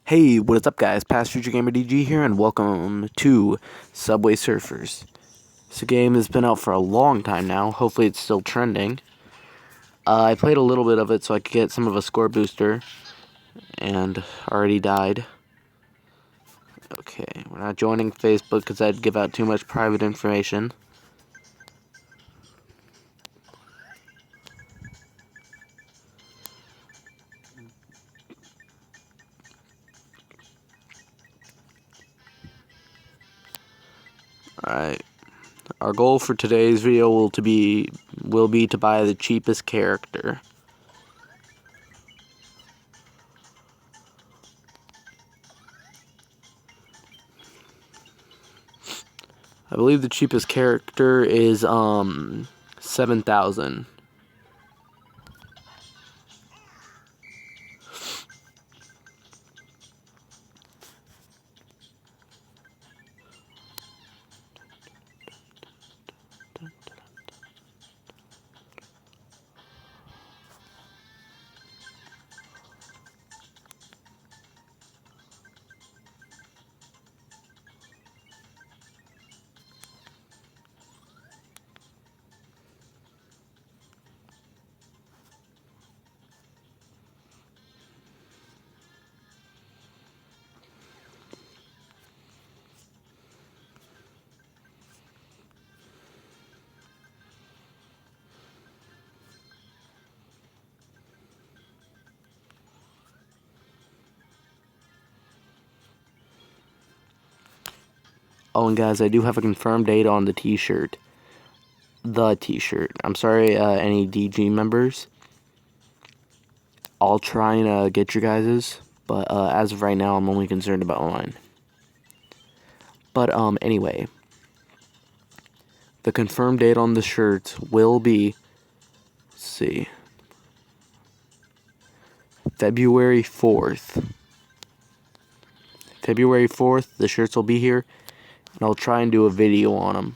Hey, what is up, guys? Past Future Gamer DG here, and welcome to Subway Surfers. This game has been out for a long time now. Hopefully, it's still trending. I played a little bit of it so I could get some of a score booster, and already died. Okay, we're not joining Facebook because I'd give out too much private information. Alright. Our goal for today's video will be to buy the cheapest character. I believe the cheapest character is 7,000. Oh, and guys, I do have a confirmed date on the t-shirt. The t-shirt. I'm sorry, any DG members. I'll try and get your guys's, but as of right now, I'm only concerned about mine. But anyway, the confirmed date on the shirt will be, let's see, February 4th. February 4th, the shirts will be here, and I'll try and do a video on them.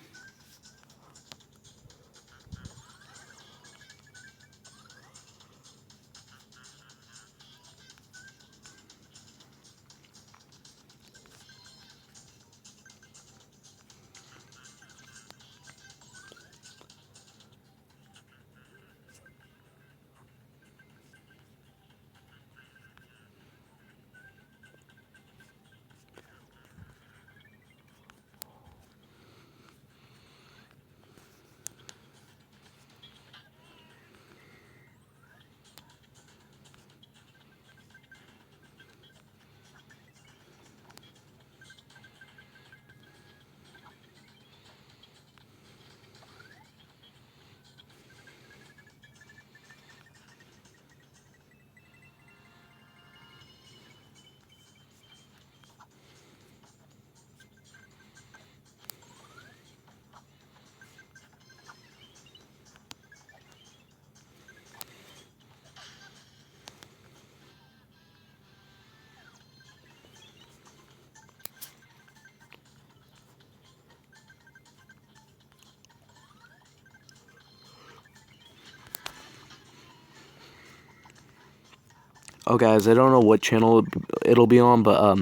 Oh, guys, I don't know what channel it'll be on, but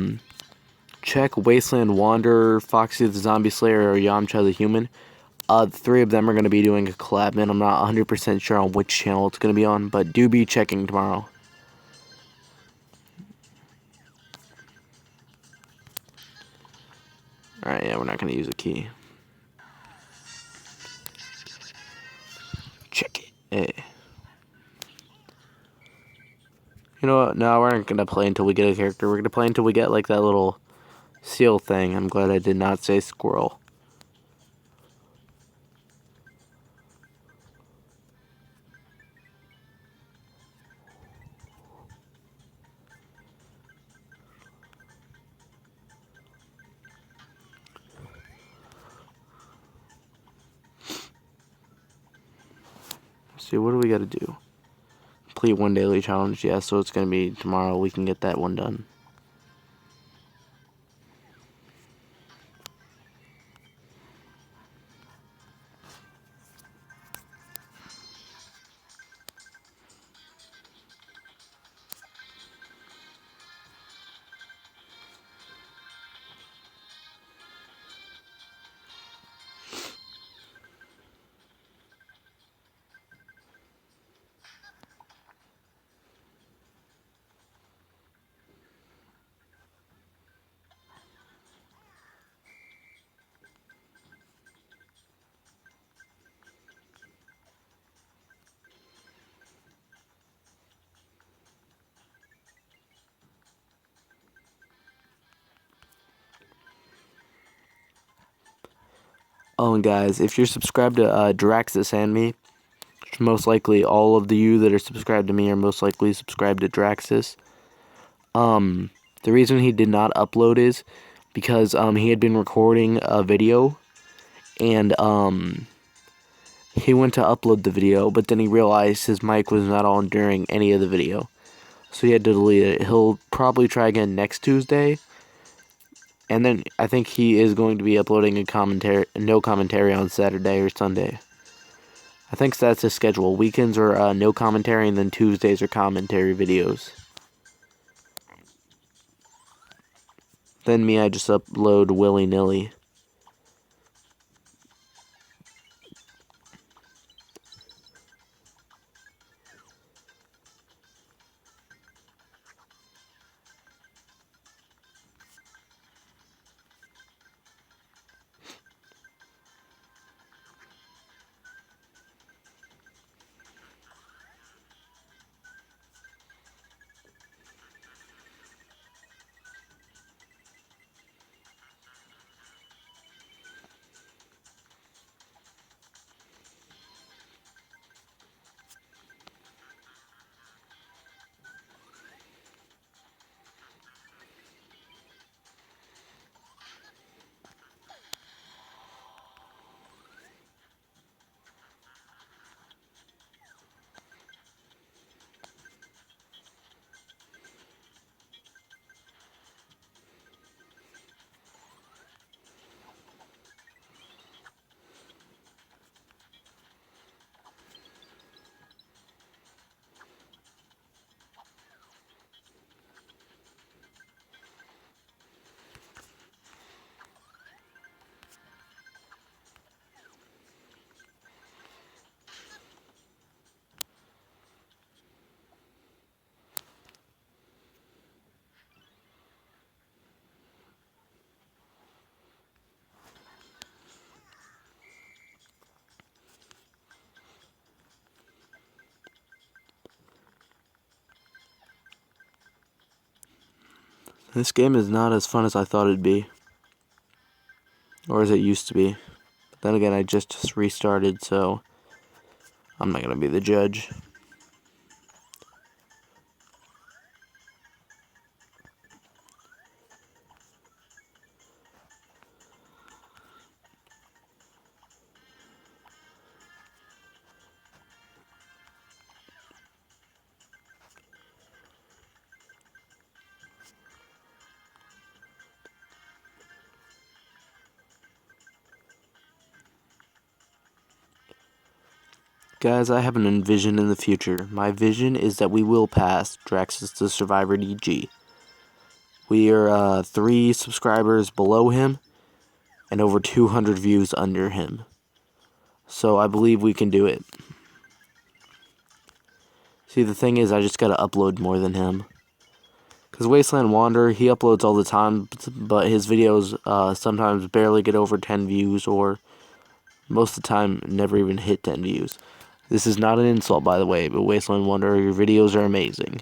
check Wasteland Wanderer, Foxy the Zombie Slayer, or Yamcha the Human. The three of them are going to be doing a collab, man. I'm not 100% sure on which channel it's going to be on, but do be checking tomorrow. Alright, yeah, we're not going to use a key. Check it. Hey. You know what? No, we're not going to play until we get a character. We're going to play until we get, like, that little seal thing. I'm glad I did not say squirrel. Let's see, what do we got to do? Complete one daily challenge. Yeah, so it's going to be tomorrow. We can get that one done. Oh, and guys, if you're subscribed to Draxus and me, which most likely all of you that are subscribed to me are most likely subscribed to Draxus. The reason he did not upload is because he had been recording a video, and he went to upload the video, but then he realized his mic was not on during any of the video, so he had to delete it. He'll probably try again next Tuesday, and then I think he is going to be uploading no commentary on Saturday or Sunday. I think that's his schedule. Weekends are no commentary, and then Tuesdays are commentary videos. Then me, I just upload willy-nilly. This game is not as fun as I thought it'd be. Or as it used to be. But then again, I just restarted, so I'm not going to be the judge. Guys, I have an vision in the future. My vision is that we will pass Draxus the Survivor DG. We are 3 subscribers below him and over 200 views under him. So I believe we can do it. See, the thing is, I just gotta upload more than him. Because Wasteland Wanderer, he uploads all the time, but his videos sometimes barely get over 10 views, or most of the time never even hit 10 views. This is not an insult, by the way, but Wasteland Wanderer, your videos are amazing.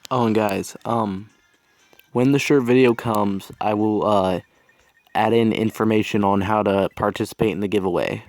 Oh, and guys, when the shirt video comes, I will add in information on how to participate in the giveaway.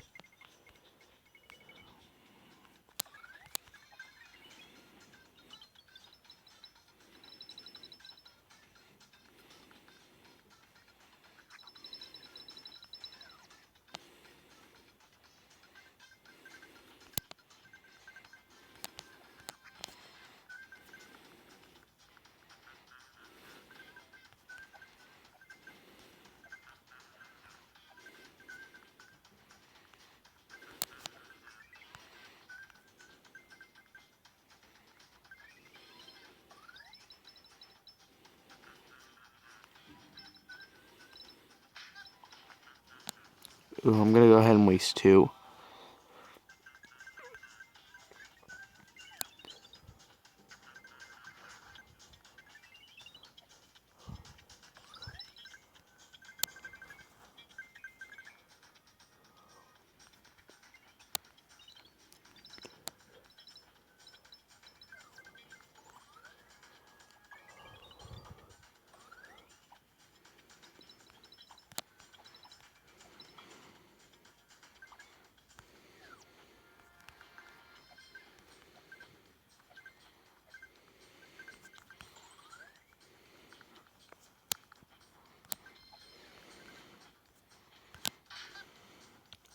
Ooh, I'm gonna go ahead and waste 2.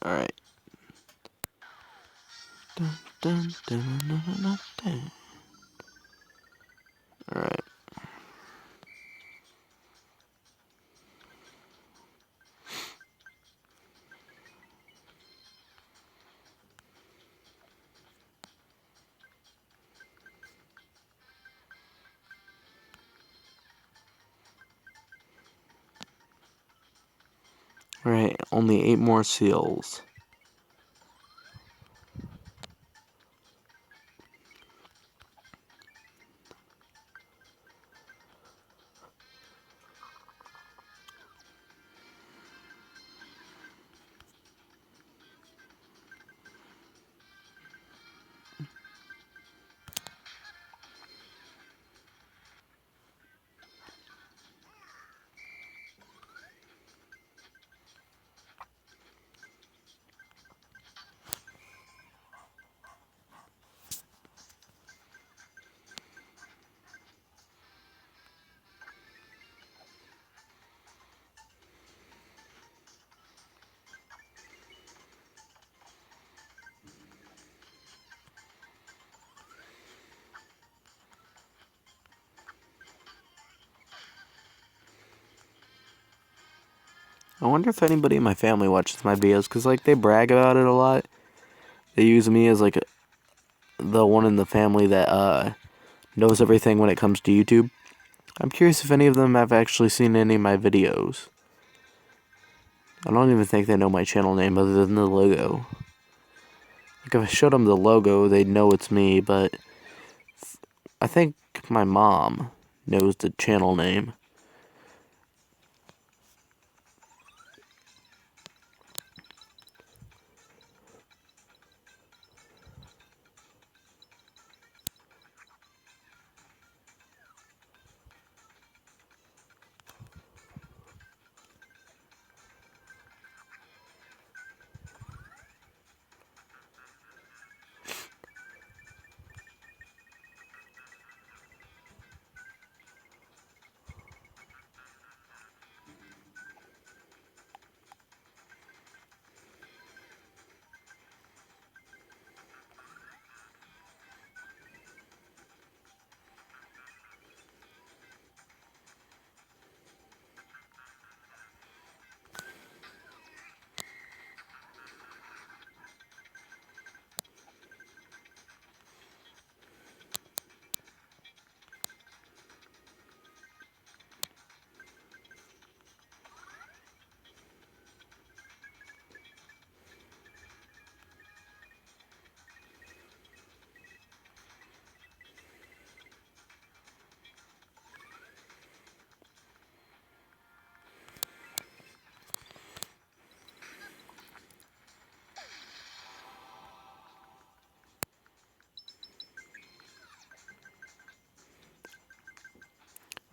All right. Dun, dun, dun, dun, dun, dun, dun. All right. All right. Only 8 more seals. I wonder if anybody in my family watches my videos, because, like, they brag about it a lot. They use me as, like, the one in the family that, knows everything when it comes to YouTube. I'm curious if any of them have actually seen any of my videos. I don't even think they know my channel name other than the logo. Like, if I showed them the logo, they'd know it's me, but I think my mom knows the channel name.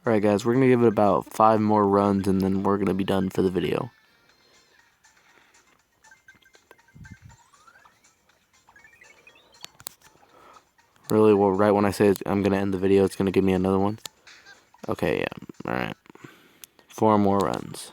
Alright guys, we're going to give it about 5 more runs and then we're going to be done for the video. Really, well, right when I say I'm going to end the video, it's going to give me another one. Okay, yeah, alright. 4 more runs.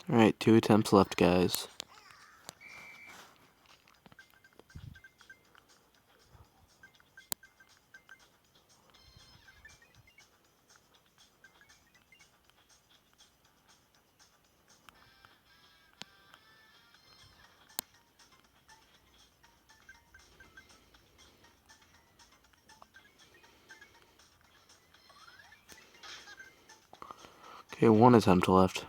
Alright, 2 attempts left, guys. Okay, 1 attempt left.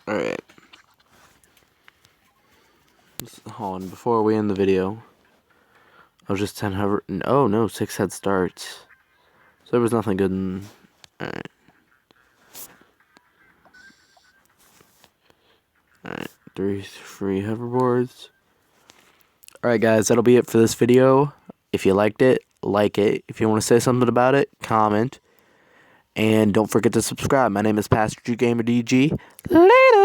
Alright. hold on, before we end the video, I was just 10 hover. Oh no, 6 head starts. So there was nothing good in. Alright. Alright, 3 free hoverboards. Alright, guys, that'll be it for this video. If you liked it, like it. If you want to say something about it, comment. And don't forget to subscribe. My name is Pastor G Gamer DG. Later!